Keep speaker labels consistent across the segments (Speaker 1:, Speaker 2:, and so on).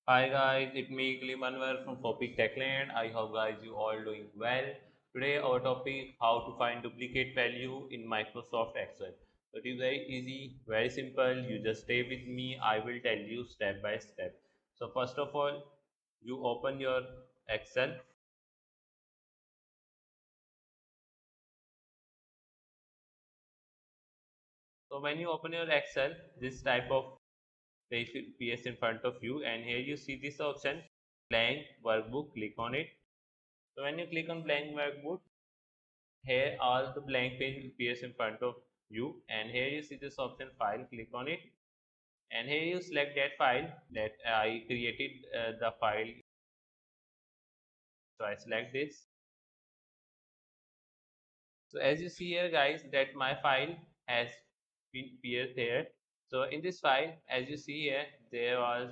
Speaker 1: Hi guys, it's me Klimanwar from Topic Techland. I hope guys you all doing well. Today our topic how to find duplicate value in Microsoft Excel. So it is very easy, very simple. You just stay with me. I will tell you step by step. So first of all, you open your Excel. So when you open your Excel, this type of page will appears in front of you, and here you see this option blank workbook. Click on it. So when you click on blank workbook, here all the blank page appears in front of you, and here you see this option file. Click on it, and here you select that file that I created the file. So I select this. So as you see here guys, that my file has been appeared here. So in this file, as you see here, there was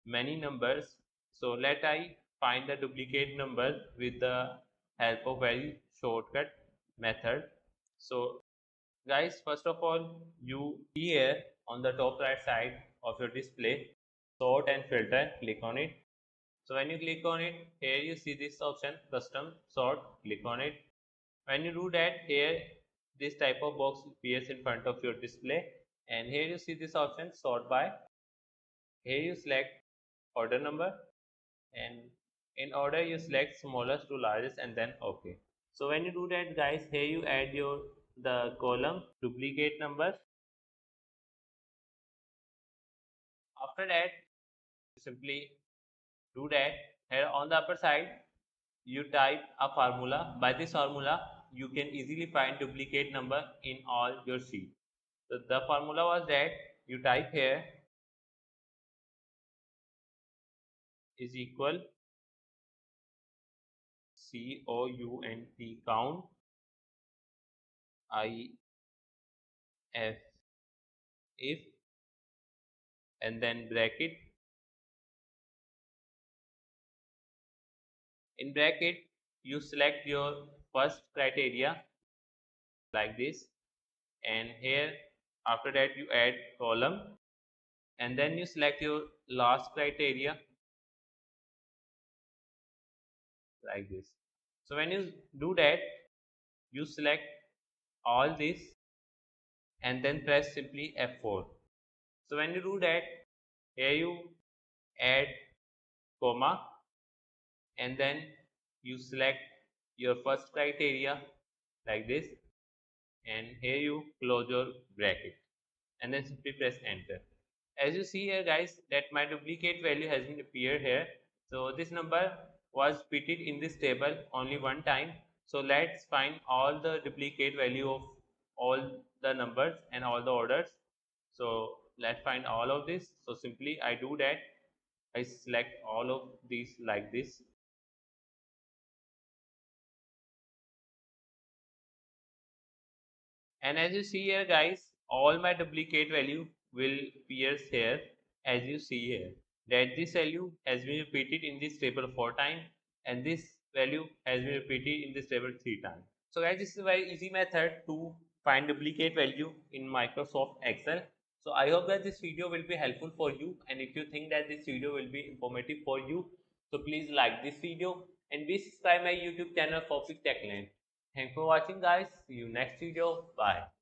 Speaker 1: many numbers. So let I find the duplicate number with the help of very shortcut method. So guys, first of all, you here on the top right side of your display, sort and filter, click on it. So when you click on it, here you see this option, custom sort, click on it. When you do that, here this type of box appears in front of your display, and here you see this option, sort by. Here you select order number, and in order you select smallest to largest and then OK. So when you do that guys, here you add your the column duplicate numbers. After that, simply do that. Here on the upper side, you type a formula. By this formula, you can easily find duplicate number in all your sheet. So the formula was that you type here is equal count if and then bracket. In bracket, you select your first criteria like this, and here after that you add column, and then you select your last criteria like this. So when you do that, you select all this and then press simply F4. So when you do that, here you add comma, and then you select your first criteria like this, and here you close your bracket and then simply press enter. As you see here guys, that my duplicate value has been appeared here. So this number was fitted in this table only one time. So let's find all the duplicate value of all the numbers and all the orders. So let's find all of this. So simply I do that, I select all of these like this, and as you see here guys, all my duplicate value will appears here. As you see here that this value has been repeated in this table 4 times, and this value has been repeated in this table 3 times. So guys, this is a very easy method to find duplicate value in Microsoft Excel. So I hope that this video will be helpful for you, and if you think that this video will be informative for you, so please like this video and please subscribe my YouTube channel Topic Techland. Thanks for watching guys. See you next video. Bye.